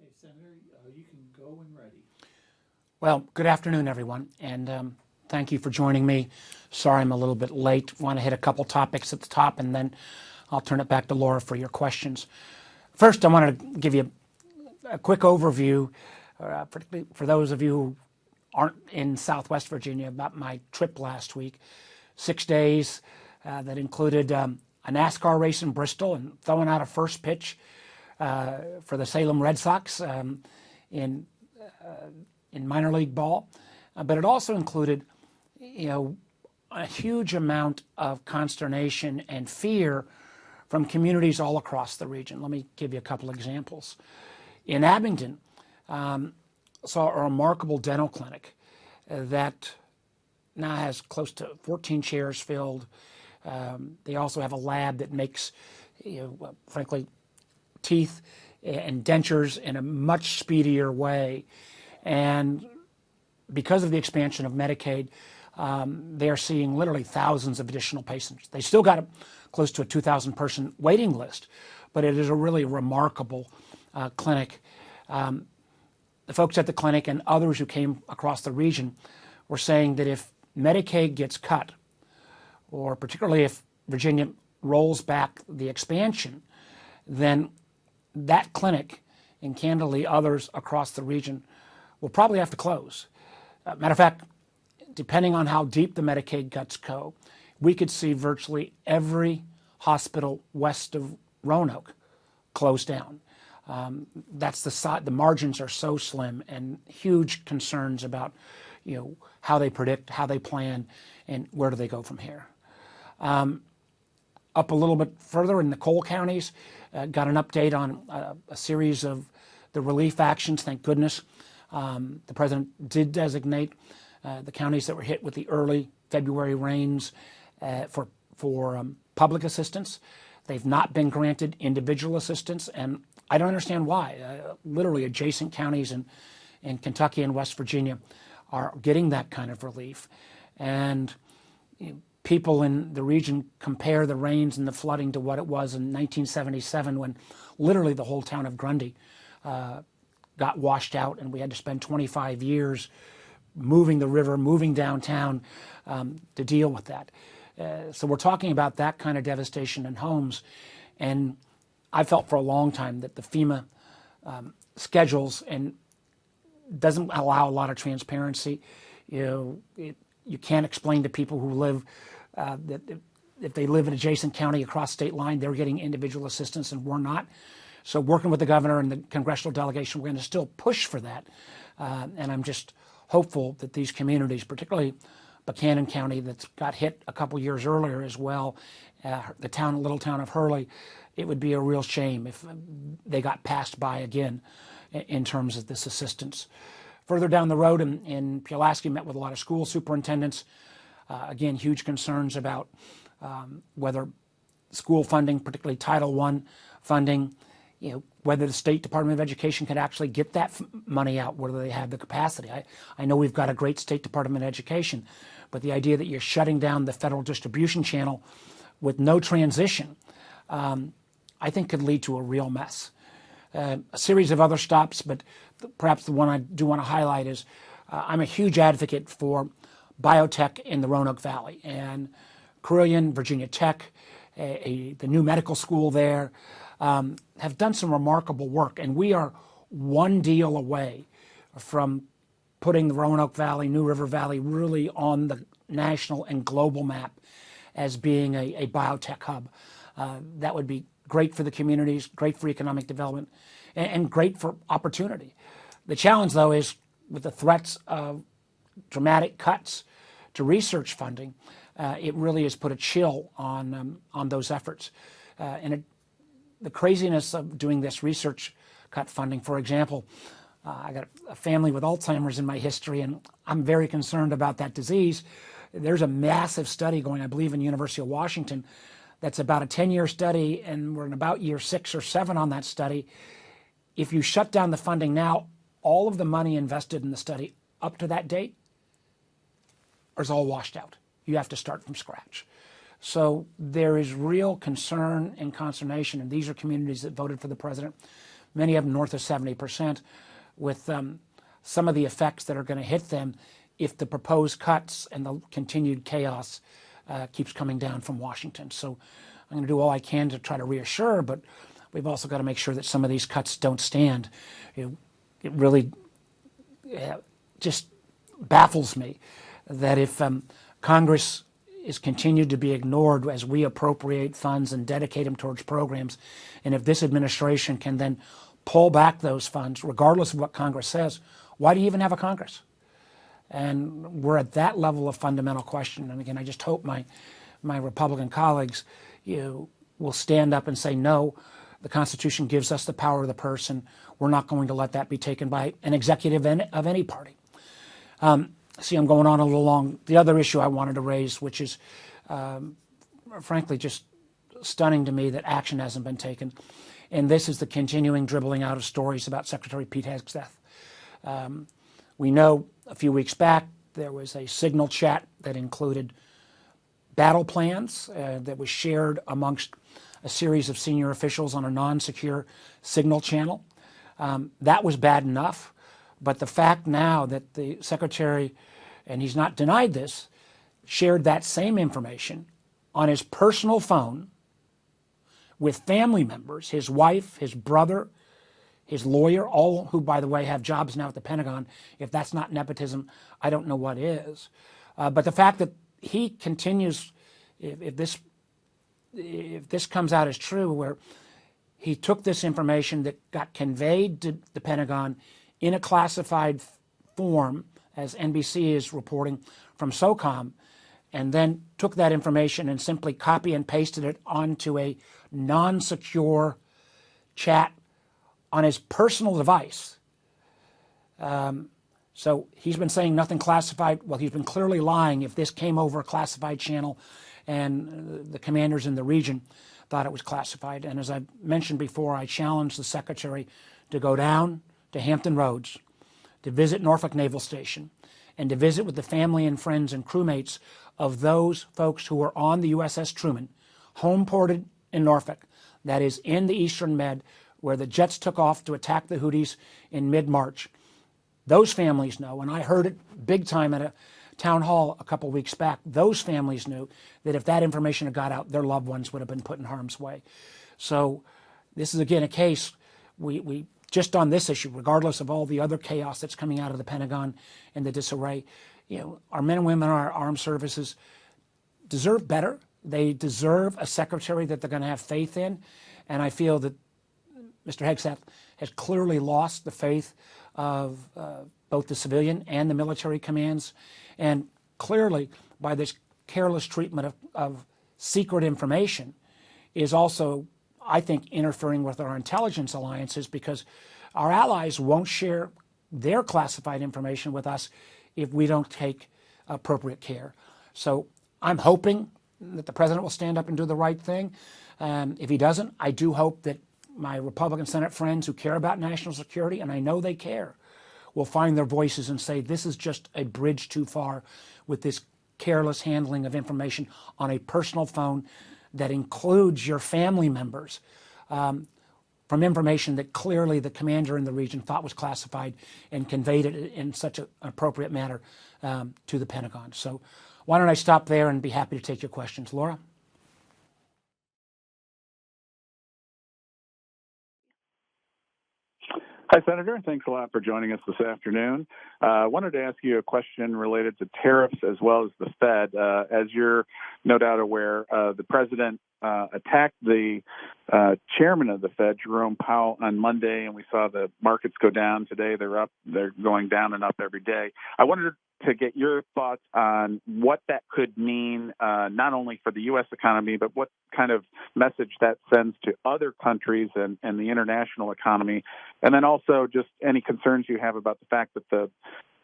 Okay, Senator, you can go when ready. Well, good afternoon, everyone, and thank you for joining me. Sorry I'm a little bit late. Want to hit a couple topics at the top, and then I'll turn it back to Laura for your questions. First, I wanted to give you a quick overview, particularly for those of you who aren't in Southwest Virginia, about my trip last week. 6 days that included a NASCAR race in Bristol and throwing out a first pitch for the Salem Red Sox in minor league ball, but it also included, a huge amount of consternation and fear from communities all across the region. Let me give you a couple examples. In Abingdon, saw a remarkable dental clinic that now has close to 14 chairs filled. They also have a lab that makes, frankly, teeth and dentures in a much speedier way. And because of the expansion of Medicaid, they're seeing literally thousands of additional patients. They still got close to a 2,000 person waiting list, but it is a really remarkable clinic. The folks at the clinic and others who came across the region were saying that if Medicaid gets cut, or particularly if Virginia rolls back the expansion, then that clinic and candidly others across the region will probably have to close. Matter of fact, depending on how deep the Medicaid cuts go, we could see virtually every hospital west of Roanoke close down. That's the margins are so slim, and huge concerns about, how they predict, how they plan, and where do they go from here. Up a little bit further in the coal counties, got an update on a series of the relief actions. Thank goodness. The president did designate the counties that were hit with the early February rains for public assistance. They've not been granted individual assistance, and I don't understand why. Literally adjacent counties in Kentucky and West Virginia are getting that kind of relief. And people in the region compare the rains and the flooding to what it was in 1977, when literally the whole town of Grundy got washed out, and we had to spend 25 years moving the river, moving downtown to deal with that. So we're talking about that kind of devastation in homes. And I felt for a long time that the FEMA schedules and doesn't allow a lot of transparency. You can't explain to people who live that if they live in an adjacent county across state line, they're getting individual assistance and we're not. So working with the governor and the congressional delegation, we're going to still push for that. And I'm just hopeful that these communities, particularly Buchanan County that's got hit a couple years earlier as well, the little town of Hurley, it would be a real shame if they got passed by again in terms of this assistance. Further down the road in Pulaski, met with a lot of school superintendents. Again, huge concerns about whether school funding, particularly Title I funding, whether the State Department of Education could actually get that money out, whether they have the capacity. I know we've got a great State Department of Education, but the idea that you're shutting down the federal distribution channel with no transition, I think could lead to a real mess. A series of other stops, but perhaps the one I do want to highlight is I'm a huge advocate for biotech in the Roanoke Valley, and Carilion, Virginia Tech, the new medical school there, have done some remarkable work, and we are one deal away from putting the Roanoke Valley, New River Valley really on the national and global map as being a biotech hub. That would be great for the communities, great for economic development, and great for opportunity. The challenge, though, is with the threats of dramatic cuts to research funding, it really has put a chill on those efforts. The craziness of doing this research cut funding, for example, I got a family with Alzheimer's in my history, and I'm very concerned about that disease. There's a massive study going, I believe, in the University of Washington that's about a 10-year study, and we're in about year 6 or 7 on that study. If you shut down the funding now, all of the money invested in the study up to that date is all washed out. You have to start from scratch. So there is real concern and consternation, and these are communities that voted for the president. many of them north of 70%, with some of the effects that are going to hit them if the proposed cuts and the continued chaos keeps coming down from Washington. So I'm going to do all I can to try to reassure, but we've also got to make sure that some of these cuts don't stand. It really just baffles me that if Congress is continued to be ignored as we appropriate funds and dedicate them towards programs, and if this administration can then pull back those funds, regardless of what Congress says, why do you even have a Congress? And we're at that level of fundamental question. And again, I just hope my Republican colleagues will stand up and say, no, the Constitution gives us the power of the purse, and we're not going to let that be taken by an executive of any party. See, I'm going on a little long. The other issue I wanted to raise, which is frankly just stunning to me that action hasn't been taken, and this is the continuing dribbling out of stories about Secretary Pete Hegseth. We know a few weeks back there was a Signal chat that included battle plans that was shared amongst a series of senior officials on a non-secure Signal channel. That was bad enough, but the fact now that the Secretary, and he's not denied this, shared that same information on his personal phone with family members, his wife, his brother, his lawyer, all who, by the way, have jobs now at the Pentagon. If that's not nepotism, I don't know what is. But the fact that he continues, if this comes out as true, where he took this information that got conveyed to the Pentagon in a classified form, as NBC is reporting from SOCOM, and then took that information and simply copy and pasted it onto a non-secure chat on his personal device. So he's been saying nothing classified. Well, he's been clearly lying if this came over a classified channel and the commanders in the region thought it was classified. And as I mentioned before, I challenged the Secretary to go down to Hampton Roads, to visit Norfolk Naval Station, and to visit with the family and friends and crewmates of those folks who were on the USS Truman, home ported in Norfolk, that is in the Eastern Med, where the jets took off to attack the Houthis in mid-March. Those families know, and I heard it big time at a town hall a couple weeks back, those families knew that if that information had got out, their loved ones would have been put in harm's way. So this is, again, a case, we just on this issue, regardless of all the other chaos that's coming out of the Pentagon and the disarray, our men and women in our armed services deserve better. They deserve a secretary that they're going to have faith in, and I feel that Mr. Hegseth has clearly lost the faith of both the civilian and the military commands, and clearly by this careless treatment of secret information is also, I think, interfering with our intelligence alliances, because our allies won't share their classified information with us if we don't take appropriate care. So I'm hoping that the president will stand up and do the right thing. If he doesn't, I do hope that my Republican Senate friends who care about national security, and I know they care, will find their voices and say this is just a bridge too far with this careless handling of information on a personal phone that includes your family members from information that clearly the commander in the region thought was classified and conveyed it in such an appropriate manner to the Pentagon. So why don't I stop there and be happy to take your questions. Laura? Hi, Senator. Thanks a lot for joining us this afternoon. I wanted to ask you a question related to tariffs as well as the Fed. As you're no doubt aware, the president attacked the chairman of the Fed, Jerome Powell, on Monday, and we saw the markets go down today. They're up. They're going down and up every day. I wanted to get your thoughts on what that could mean, not only for the U.S. economy, but what kind of message that sends to other countries and the international economy. And then also just any concerns you have about the fact that the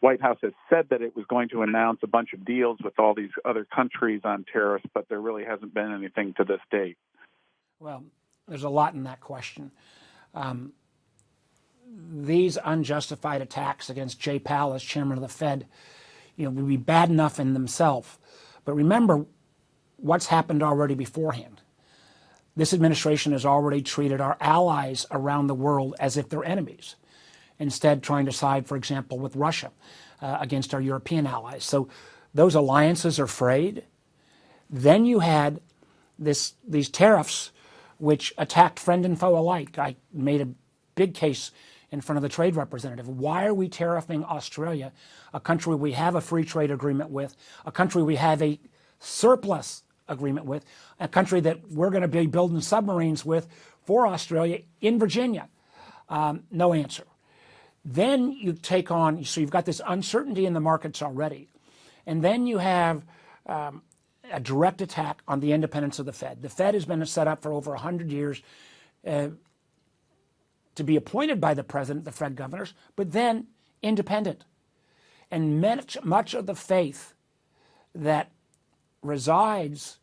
White House has said that it was going to announce a bunch of deals with all these other countries on tariffs, but there really hasn't been anything to this date. Well, there's a lot in that question. These unjustified attacks against Jay Powell as chairman of the Fed, would be bad enough in themselves. But remember what's happened already beforehand. This administration has already treated our allies around the world as if they're enemies, instead trying to side, for example, with Russia against our European allies. So those alliances are frayed. Then you had these tariffs which attacked friend and foe alike. I made a big case in front of the trade representative. Why are we tariffing Australia, a country we have a free trade agreement with, a country we have a surplus agreement with, a country that we're going to be building submarines with for Australia in Virginia? No answer. Then you take on, so you've got this uncertainty in the markets already. And then you have a direct attack on the independence of the Fed. The Fed has been set up for over 100 years to be appointed by the president, the Fed governors, but then independent. And much of the faith that resides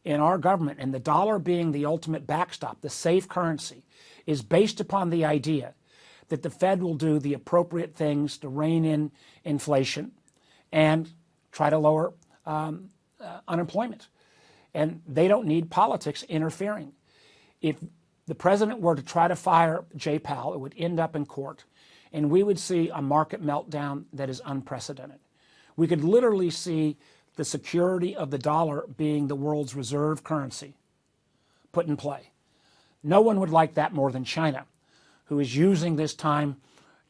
in our government, and the dollar being the ultimate backstop, the safe currency, is based upon the idea that the Fed will do the appropriate things to rein in inflation and try to lower unemployment. And they don't need politics interfering. If the president were to try to fire Jay Powell, it would end up in court, and we would see a market meltdown that is unprecedented. We could literally see the security of the dollar being the world's reserve currency put in play. No one would like that more than China, who is using this time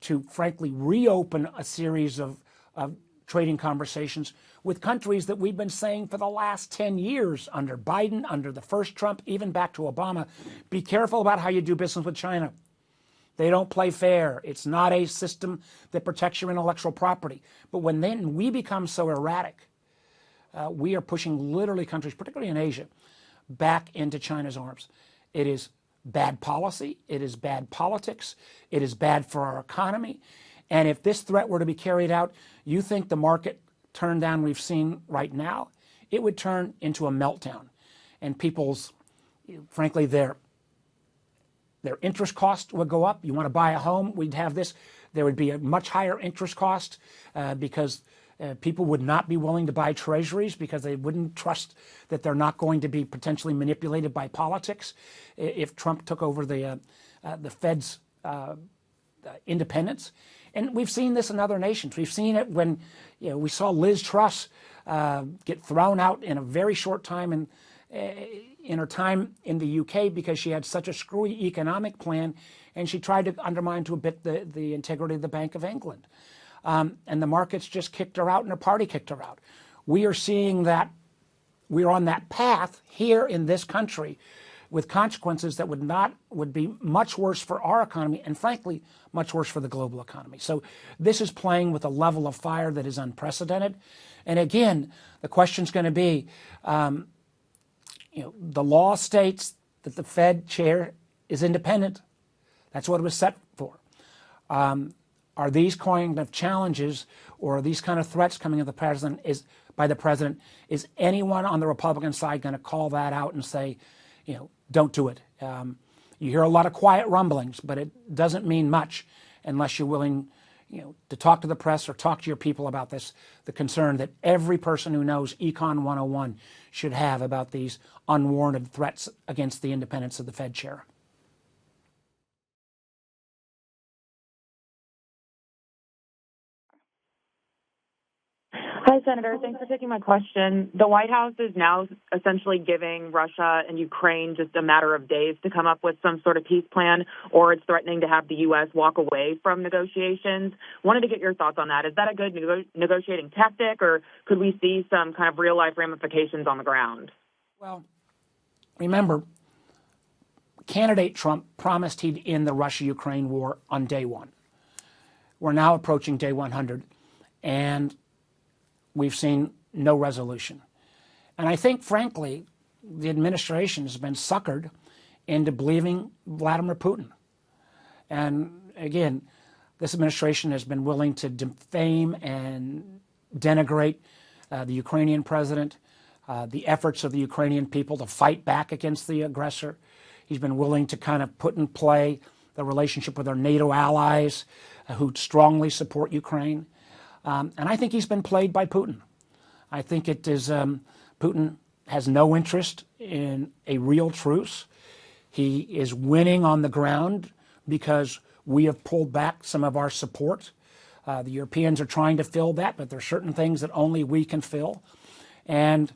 to, frankly, reopen a series of trading conversations with countries that we've been saying for the last 10 years under Biden, under the first Trump, even back to Obama, be careful about how you do business with China. They don't play fair. It's not a system that protects your intellectual property. But when then we become so erratic, we are pushing literally countries, particularly in Asia, back into China's arms. It is bad policy. It is bad politics. It is bad for our economy. And if this threat were to be carried out, you think the market turn down we've seen right now, it would turn into a meltdown. And people's, frankly, their interest cost would go up. You want to buy a home, we'd have this. There would be a much higher interest cost because people would not be willing to buy treasuries because they wouldn't trust that they're not going to be potentially manipulated by politics if Trump took over the Fed's independence. And we've seen this in other nations. We've seen it when we saw Liz Truss get thrown out in a very short time in her time in the UK because she had such a screwy economic plan, and she tried to undermine to a bit the integrity of the Bank of England. And the markets just kicked her out, and her party kicked her out. We are seeing that we're on that path here in this country with consequences that would be much worse for our economy and, frankly, much worse for the global economy. So this is playing with a level of fire that is unprecedented. And again, the question's going to be, the law states that the Fed chair is independent. That's what it was set for. Are these kind of challenges or these kind of threats coming at the president by the president? Is anyone on the Republican side going to call that out and say, don't do it? You hear a lot of quiet rumblings, but it doesn't mean much unless you're willing, to talk to the press or talk to your people about this, the concern that every person who knows Econ 101 should have about these unwarranted threats against the independence of the Fed chair. Hi, Senator. Thanks for taking my question. The White House is now essentially giving Russia and Ukraine just a matter of days to come up with some sort of peace plan, or it's threatening to have the U.S. walk away from negotiations. Wanted to get your thoughts on that. Is that a good negotiating tactic, or could we see some kind of real-life ramifications on the ground? Well, remember, candidate Trump promised he'd end the Russia-Ukraine war on day one. We're now approaching day 100, and we've seen no resolution. And I think, frankly, the administration has been suckered into believing Vladimir Putin. And again, this administration has been willing to defame and denigrate the Ukrainian president, the efforts of the Ukrainian people to fight back against the aggressor. He's been willing to kind of put in play the relationship with our NATO allies who strongly support Ukraine. And I think he's been played by Putin. I think it is Putin has no interest in a real truce. He is winning on the ground because we have pulled back some of our support. The Europeans are trying to fill that, but there are certain things that only we can fill. And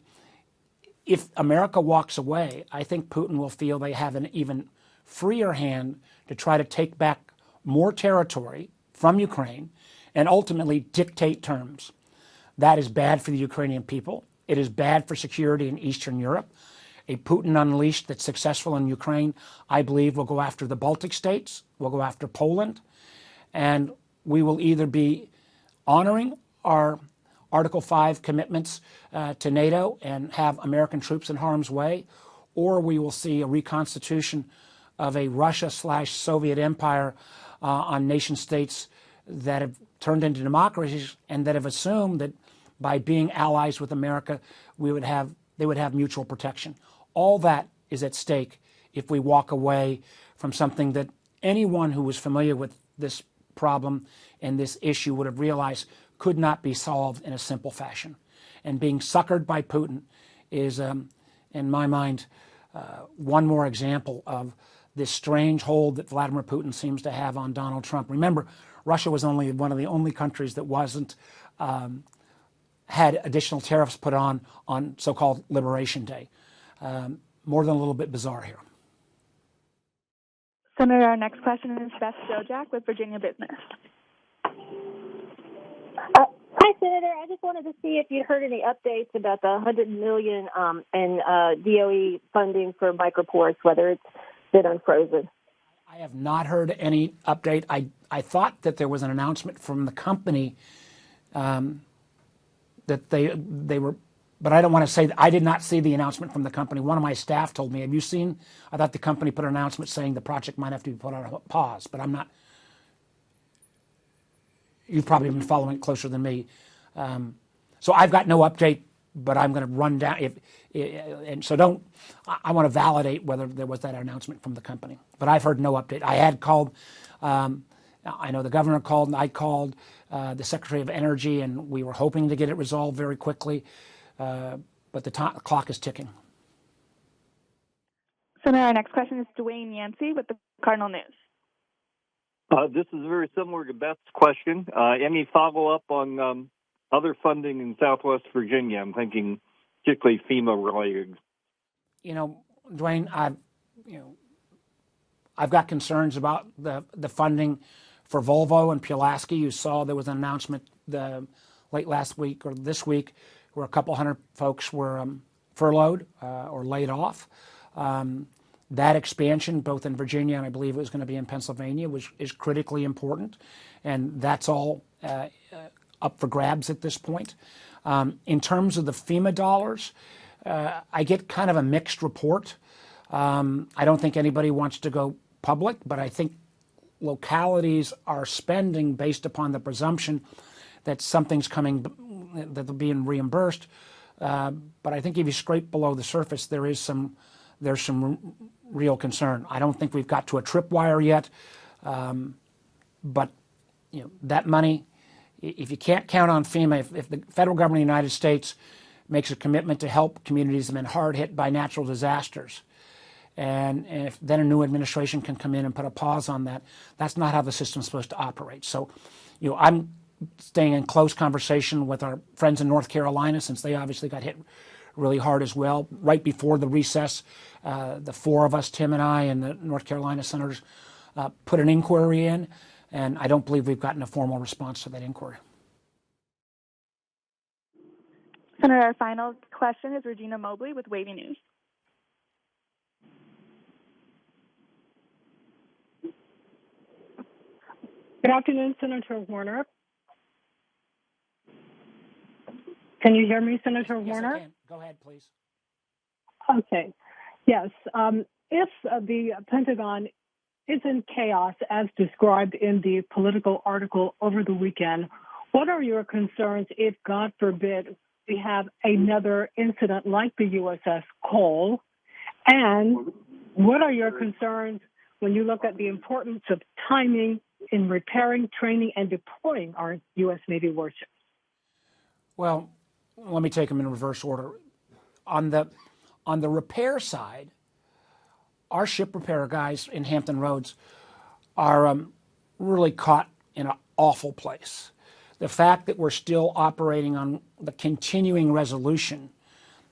if America walks away, I think Putin will feel they have an even freer hand to try to take back more territory from Ukraine and ultimately dictate terms. That is bad for the Ukrainian people. It is bad for security in Eastern Europe. A Putin unleashed that's successful in Ukraine, I believe, will go after the Baltic states, will go after Poland, and we will either be honoring our Article 5 commitments to NATO and have American troops in harm's way, or we will see a reconstitution of a Russia/Soviet empire on nation states that have turned into democracies and that have assumed that by being allies with America, they would have mutual protection. All that is at stake if we walk away from something that anyone who was familiar with this problem and this issue would have realized could not be solved in a simple fashion. And being suckered by Putin is, in my mind, one more example of this strange hold that Vladimir Putin seems to have on Donald Trump. Remember, Russia was only one of the only countries that wasn't had additional tariffs put on so-called Liberation Day. More than a little bit bizarre here. Senator, our next question is Beth Jojak with Virginia Business. Hi, Senator. I just wanted to see if you'd heard any updates about the $100 million in DOE funding for microports, whether it's been unfrozen. I have not heard any update. I thought that there was an announcement from the company that they were, but I don't want to say that. I did not see the announcement from the company. One of my staff told me, have you seen? I thought the company put an announcement saying the project might have to be put on pause, but I'm not. You've probably been following it closer than me. So I've got no update, but I'm going to run down. And so don't, I want to validate whether there was that announcement from the company. But I've heard no update. I had called, I know the governor called, and I called the Secretary of Energy, and we were hoping to get it resolved very quickly. But the clock is ticking. Senator, our next question is Dwayne Yancey with the Cardinal News. This is very similar to Beth's question. Any follow-up on other funding in Southwest Virginia? I'm thinking particularly FEMA related. You know, Dwayne, I've got concerns about the funding for Volvo and Pulaski. You saw there was an announcement late last week or this week where a couple hundred folks were furloughed or laid off. That expansion, both in Virginia and I believe it was going to be in Pennsylvania, is critically important, and that's all up for grabs at this point. In terms of the FEMA dollars, I get kind of a mixed report. I don't think anybody wants to go public, but I think localities are spending based upon the presumption that something's coming, that they're being reimbursed. But I think if you scrape below the surface, there's some real concern. I don't think we've got to a tripwire yet, but that money, if you can't count on FEMA, if the federal government of the United States makes a commitment to help communities that have been hard hit by natural disasters, and if then a new administration can come in and put a pause on that, that's not how the system's supposed to operate. So, I'm staying in close conversation with our friends in North Carolina, since they obviously got hit really hard as well. Right before the recess, the four of us, Tim and I, and the North Carolina senators, put an inquiry in, and I don't believe we've gotten a formal response to that inquiry. Senator, our final question is Regina Mobley with Wavy News. Good afternoon, Senator Warner. Can you hear me, Senator Warner? Yes, I can. Go ahead, please. Okay. Yes. If the Pentagon is in chaos, as described in the Political article over the weekend, what are your concerns if, God forbid, we have another incident like the USS Cole? And what are your concerns when you look at the importance of timing in repairing, training, and deploying our U.S. Navy warships? Well, let me take them in reverse order. On the repair side, our ship repair guys in Hampton Roads are really caught in an awful place. The fact that we're still operating on the continuing resolution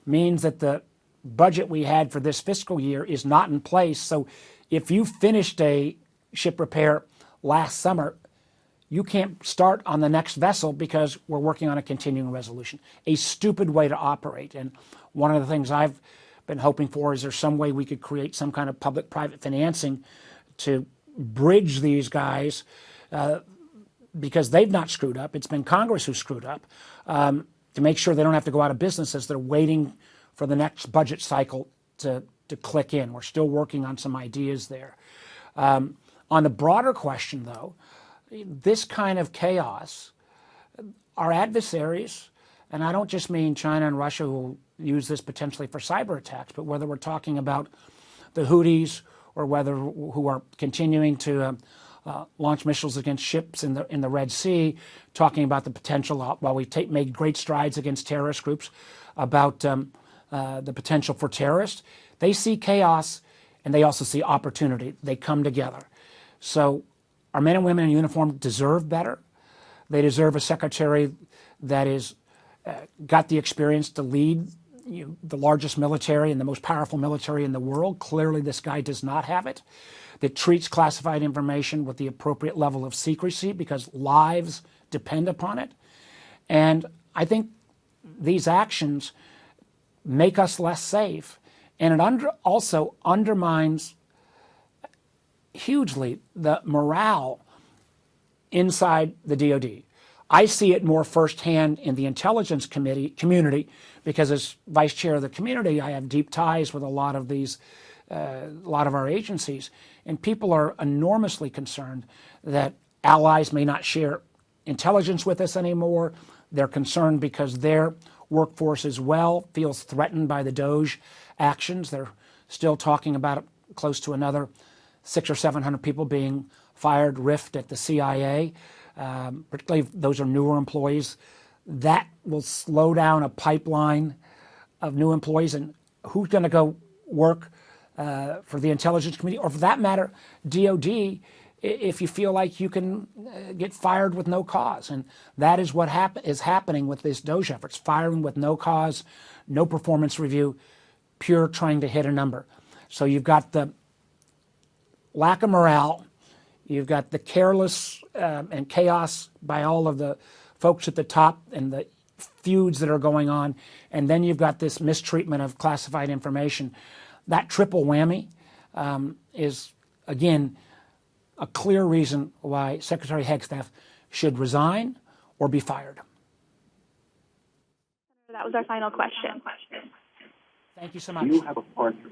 means that the budget we had for this fiscal year is not in place. So if you finished a ship repair last summer, you can't start on the next vessel because we're working on a continuing resolution. A stupid way to operate. And one of the things I've been hoping for is there's some way we could create some kind of public-private financing to bridge these guys because they've not screwed up. It's been Congress who screwed up to make sure they don't have to go out of business as they're waiting for the next budget cycle to click in. We're still working on some ideas there. On the broader question, though, this kind of chaos, our adversaries, and I don't just mean China and Russia who will use this potentially for cyber attacks, but whether we're talking about the Houthis or whether who are continuing to launch missiles against ships in the Red Sea, talking about the potential, while we made great strides against terrorist groups, about the potential for terrorists. They see chaos and they also see opportunity. They come together. So our men and women in uniform deserve better. They deserve a secretary that is got the experience to lead the largest military and the most powerful military in the world. Clearly, this guy does not have it. That treats classified information with the appropriate level of secrecy because lives depend upon it. And I think these actions make us less safe. And it also undermines hugely the morale inside the DoD. I see it more firsthand in the intelligence community because as vice chair of the community, I have deep ties with a lot of our agencies, and people are enormously concerned that allies may not share intelligence with us anymore. They're concerned because their workforce as well feels threatened by the DOGE actions. They're still talking about close to another 600 or 700 people being fired, rift at the CIA, particularly if those are newer employees. That will slow down a pipeline of new employees. And who's going to go work for the intelligence community, or for that matter, DOD, if you feel like you can get fired with no cause? And that is what is happening with this DOGE efforts, firing with no cause, no performance review, pure trying to hit a number. So you've got the lack of morale, you've got the careless and chaos by all of the folks at the top and the feuds that are going on, and then you've got this mistreatment of classified information. That triple whammy is, again, a clear reason why Secretary Hegstaff should resign or be fired. That was our final question. Thank you so much. You have a partner.